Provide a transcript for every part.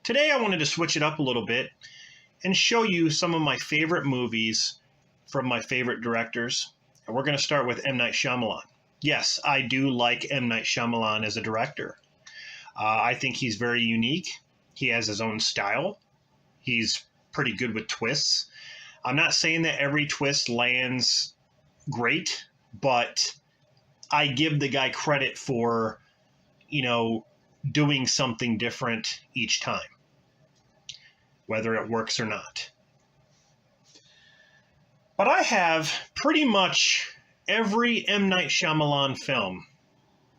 Today I wanted to switch it up a little bit and show you some of my favorite movies from my favorite directors. And we're going to start with M. Night Shyamalan. Yes, I do like M. Night Shyamalan as a director. I think he's very unique. He has his own style. He's pretty good with twists. I'm not saying that every twist lands great, but I give the guy credit for, doing something different each time, whether it works or not. But I have pretty much every M. Night Shyamalan film,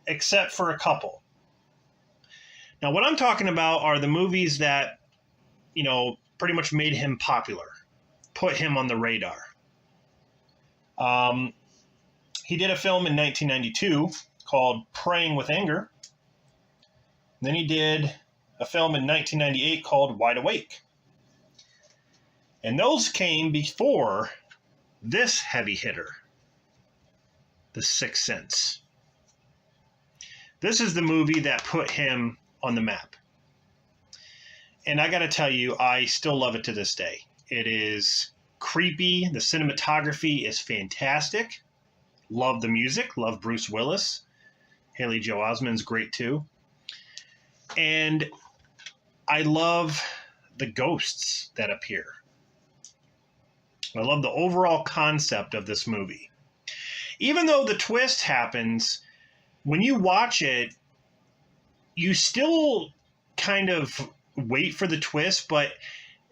except for a couple. Now, what I'm talking about are the movies that, pretty much made him popular, put him on the radar. He did a film in 1992 called Praying with Anger. Then he did a film in 1998 called Wide Awake. And those came before this heavy hitter, The Sixth Sense. This is the movie that put him on the map. And I got to tell you, I still love it to this day. It is creepy. The cinematography is fantastic. Love the music. Love Bruce Willis. Haley Joel Osment's great too. And I love the ghosts that appear. I love the overall concept of this movie. Even though the twist happens, when you watch it, you still kind of wait for the twist, but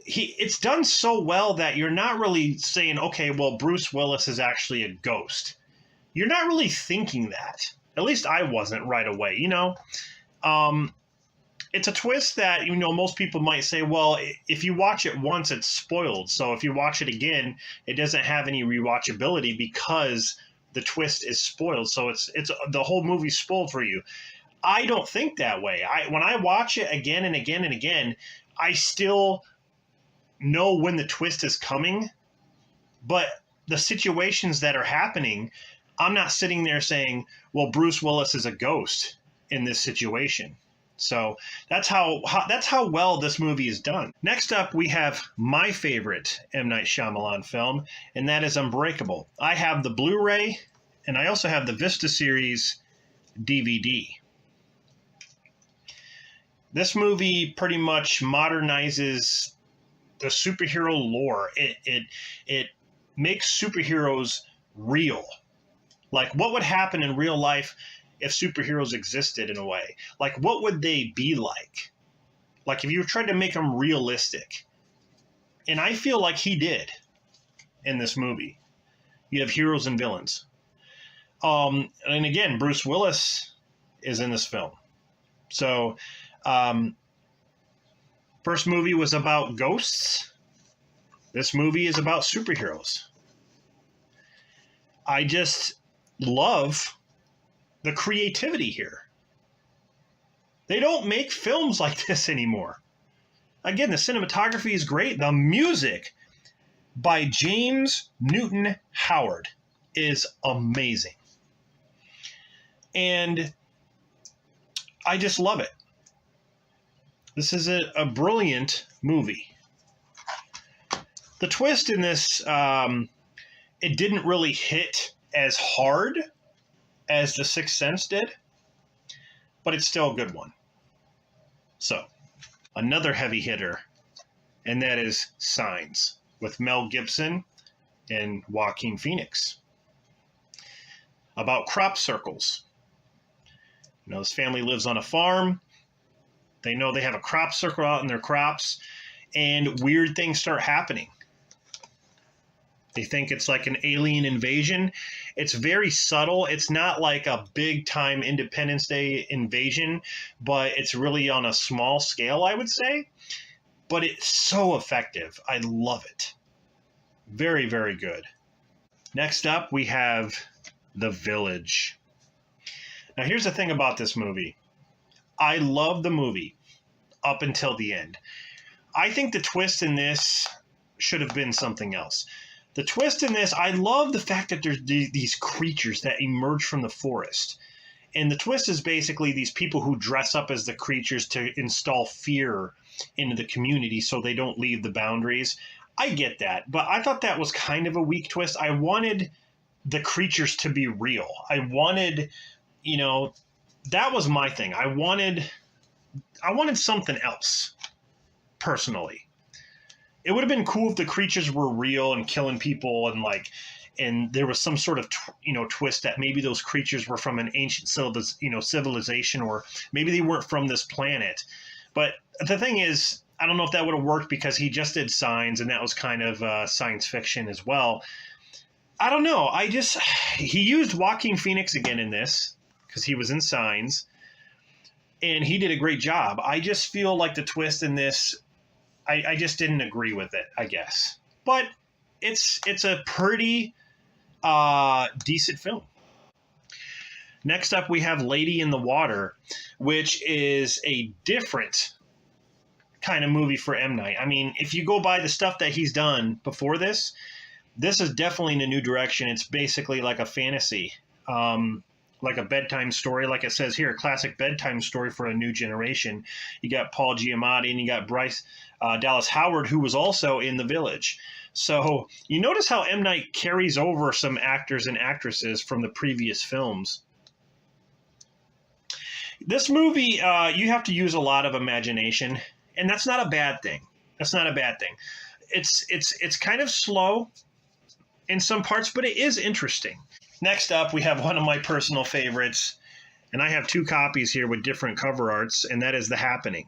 it's done so well that you're not really saying, okay, well, Bruce Willis is actually a ghost. You're not really thinking that. At least I wasn't right away, It's a twist that, most people might say, well, if you watch it once, it's spoiled. So if you watch it again, it doesn't have any rewatchability because the twist is spoiled. So it's the whole movie's spoiled for you. I don't think that way. When I watch it again and again and again, I still know when the twist is coming, but the situations that are happening, I'm not sitting there saying, well, Bruce Willis is a ghost in this situation. So that's how well this movie is done. Next up, we have my favorite M. Night Shyamalan film, and that is Unbreakable. I have the Blu-ray, and I also have the Vista Series DVD. This movie pretty much modernizes the superhero lore. It makes superheroes real. Like, what would happen in real life if superheroes existed in a way? Like, what would they be like? Like, if you tried to make them realistic. And I feel like he did in this movie. You have heroes and villains. And again, Bruce Willis is in this film. So, first movie was about ghosts. This movie is about superheroes. I just love the creativity here. They don't make films like this anymore. Again, the cinematography is great. The music by James Newton Howard is amazing. And I just love it. This is a brilliant movie. The twist in this, it didn't really hit as hard as The Sixth Sense did, but it's still a good one. So, another heavy hitter, and that is Signs with Mel Gibson and Joaquin Phoenix. About crop circles. This family lives on a farm. They know they have a crop circle out in their crops, and weird things start happening. They think it's like an alien invasion. It's very subtle. It's not like a big-time Independence Day invasion, but it's really on a small scale, I would say. But it's so effective. I love it. Very, very good. Next up, we have The Village. Now, here's the thing about this movie. I love the movie up until the end. I think the twist in this should have been something else. The twist in this, I love the fact that there's these creatures that emerge from the forest. And the twist is basically these people who dress up as the creatures to install fear into the community so they don't leave the boundaries. I get that, but I thought that was kind of a weak twist. I wanted the creatures to be real. I wanted, that was my thing. I wanted something else, personally. It would have been cool if the creatures were real and killing people and there was some sort of twist that maybe those creatures were from an ancient civilization, or maybe they weren't from this planet. But the thing is, I don't know if that would have worked because he just did Signs, and that was kind of science fiction as well. I don't know. He used Joaquin Phoenix again in this because he was in Signs, and he did a great job. I just feel like the twist in this, I just didn't agree with it, I guess. But it's a pretty decent film. Next up, we have Lady in the Water, which is a different kind of movie for M. Night. I mean, if you go by the stuff that he's done before this, this is definitely in a new direction. It's basically like a fantasy, like a bedtime story. Like it says here, a classic bedtime story for a new generation. You got Paul Giamatti and you got Bryce Dallas Howard, who was also in The Village. So you notice how M. Night carries over some actors and actresses from the previous films. This movie, you have to use a lot of imagination, and that's not a bad thing. That's not a bad thing. It's kind of slow in some parts, but it is interesting. Next up, we have one of my personal favorites, and I have 2 copies here with different cover arts, and that is The Happening.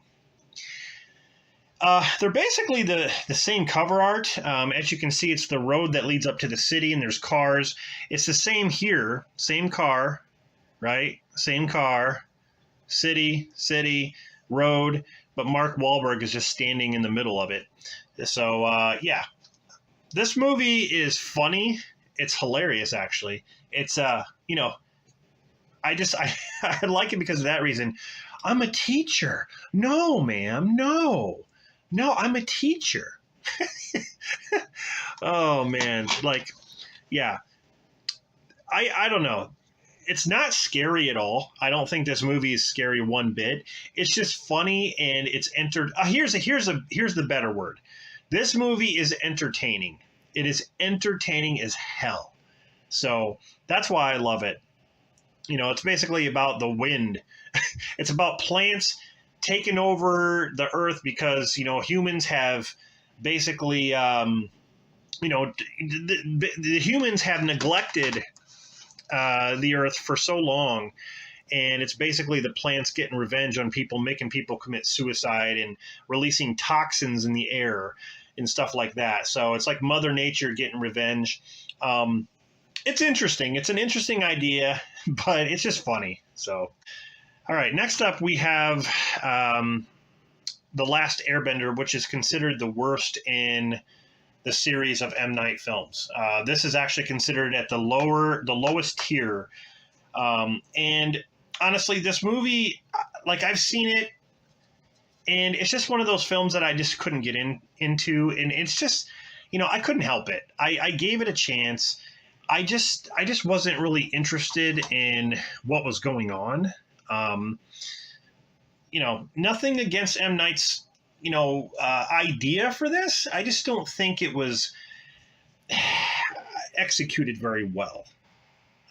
They're basically the same cover art. As you can see, it's the road that leads up to the city, and there's cars. It's the same here. Same car, right? Same car. City, road. But Mark Wahlberg is just standing in the middle of it. So, yeah. This movie is funny. It's hilarious, actually. It's, I like it because of that reason. I'm a teacher. No, ma'am, no. No, I'm a teacher. Oh, man. Yeah. I don't know. It's not scary at all. I don't think this movie is scary one bit. It's just funny, and it's here's the better word. This movie is entertaining. It is entertaining as hell. So that's why I love it. It's basically about the wind. It's about plants taking over the earth because, humans have basically, the humans have neglected the earth for so long. And it's basically the plants getting revenge on people, making people commit suicide and releasing toxins in the air and stuff like that. So it's like Mother Nature getting revenge. It's interesting. It's an interesting idea, but it's just funny. So, all right. Next up, we have The Last Airbender, which is considered the worst in the series of M. Night films. This is actually considered at the lowest tier. And honestly, this movie, I've seen it, and it's just one of those films that I just couldn't get into. And it's just, I couldn't help it. I gave it a chance. I just wasn't really interested in what was going on. Nothing against M. Night's, idea for this. I just don't think it was executed very well.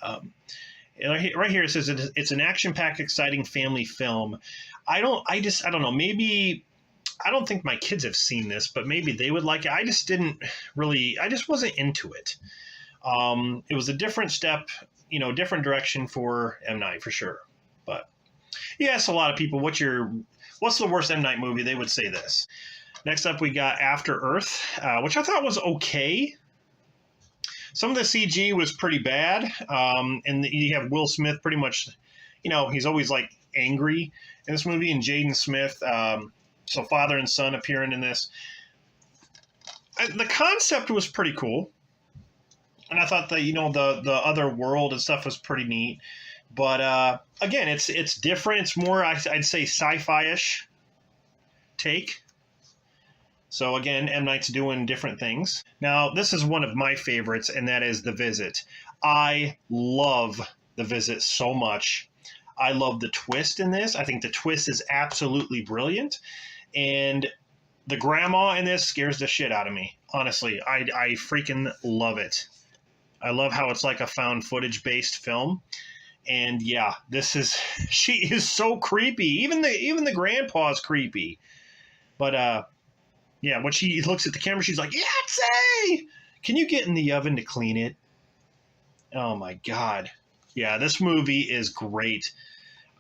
Right here it says it's an action-packed, exciting family film. I don't know. Maybe I don't think my kids have seen this, but maybe they would like it. I just wasn't into it. It was a different step, different direction for M. Night for sure. But yes, a lot of people, what's the worst M. Night movie? They would say this. Next up, we got After Earth, which I thought was okay. Some of the CG was pretty bad. And you have Will Smith pretty much, he's always angry in this movie, and Jaden Smith. So father and son appearing in this. The concept was pretty cool. And I thought the other world and stuff was pretty neat. But again, it's different. It's more, I'd say, sci-fi-ish take. So again, M. Night's doing different things. Now, this is one of my favorites, and that is The Visit. I love The Visit so much. I love the twist in this. I think the twist is absolutely brilliant. And the grandma in this scares the shit out of me. Honestly, I freaking love it. I love how it's like a found footage based film. And yeah, she is so creepy. Even the grandpa's creepy. But yeah, when she looks at the camera, she's like, Yahtzee! Can you get in the oven to clean it? Oh my God. Yeah, this movie is great.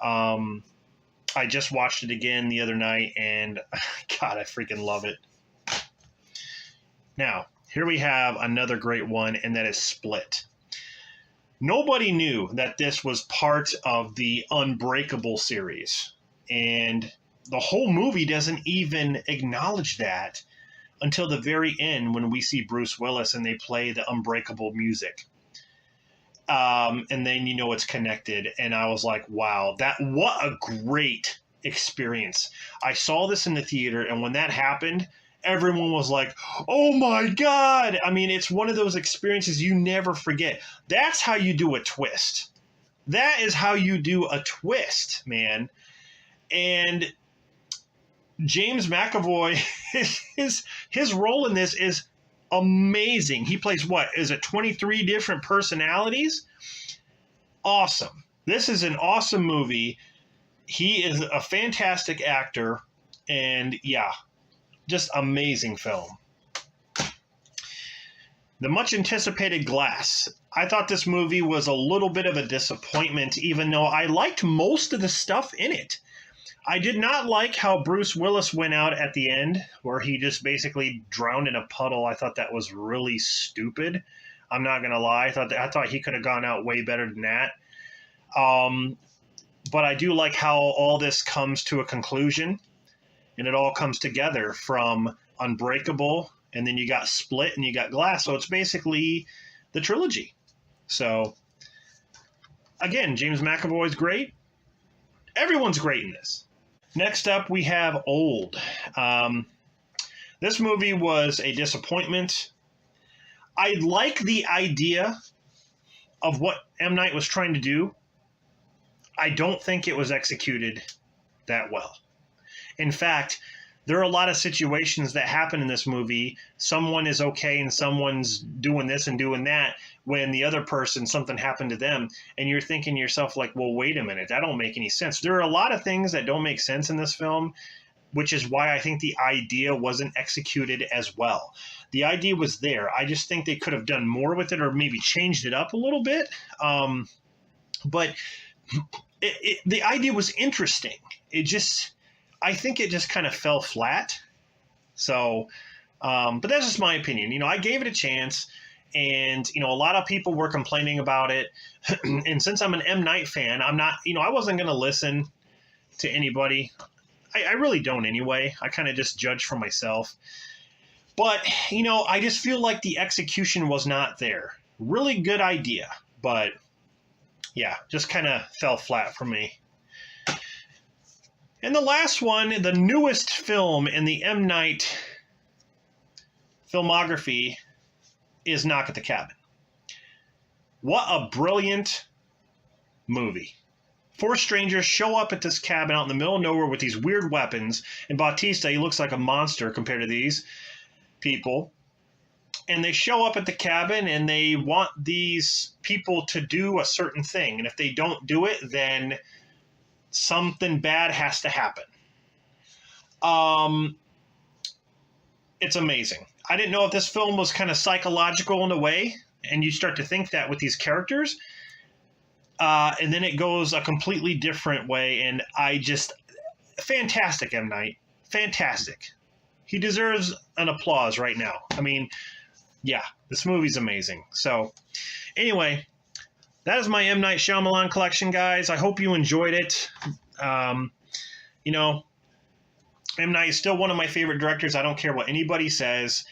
I just watched it again the other night, and God, I freaking love it. Now, here we have another great one, and that is Split. Nobody knew that this was part of the Unbreakable series, and the whole movie doesn't even acknowledge that until the very end when we see Bruce Willis and they play the Unbreakable music. And then you know it's connected. And I was like, wow, what a great experience. I saw this in the theater, and when that happened, everyone was like, oh my God. I mean, it's one of those experiences you never forget. That's how you do a twist. That is how you do a twist, man. And James McAvoy, his role in this is amazing. He plays, what is it, 23 different personalities? Awesome. This is an awesome movie. He is a fantastic actor, and yeah, just amazing film. The much anticipated Glass. I thought this movie was a little bit of a disappointment, even though I liked most of the stuff in it. I did not like how Bruce Willis went out at the end, where he just basically drowned in a puddle. I thought that was really stupid. I'm not going to lie. I thought he could have gone out way better than that. But I do like how all this comes to a conclusion, and it all comes together from Unbreakable, and then you got Split, and you got Glass. So it's basically the trilogy. So, again, James McAvoy's great. Everyone's great in this. Next up, we have Old. This movie was a disappointment. I like the idea of what M. Night was trying to do. I don't think it was executed that well. In fact, there are a lot of situations that happen in this movie. Someone is okay and someone's doing this and doing that when the other person, something happened to them. And you're thinking to yourself like, well, wait a minute, that don't make any sense. There are a lot of things that don't make sense in this film, which is why I think the idea wasn't executed as well. The idea was there. I just think they could have done more with it or maybe changed it up a little bit. But the idea was interesting. I think it just kind of fell flat. So, but that's just my opinion. You know, I gave it a chance, and, you know, a lot of people were complaining about it. And since I'm an M. Night fan, I'm not, you know, I wasn't going to listen to anybody. I really don't anyway. I kind of just judge for myself. But, you know, I just feel like the execution was not there. Really good idea, but yeah, just kind of fell flat for me. And the last one, the newest film in the M. Night filmography, is Knock at the Cabin. What a brilliant movie. 4 strangers show up at this cabin out in the middle of nowhere with these weird weapons. And Bautista, he looks like a monster compared to these people. And they show up at the cabin and they want these people to do a certain thing. And if they don't do it, then something bad has to happen. It's amazing. I didn't know if this film was kind of psychological in a way, and you start to think that with these characters, and then it goes a completely different way, and fantastic, M. Night. Fantastic. He deserves an applause right now. I mean, yeah, this movie's amazing. So, anyway, that is my M. Night Shyamalan collection, guys. I hope you enjoyed it. You know, M. Night is still one of my favorite directors. I don't care what anybody says.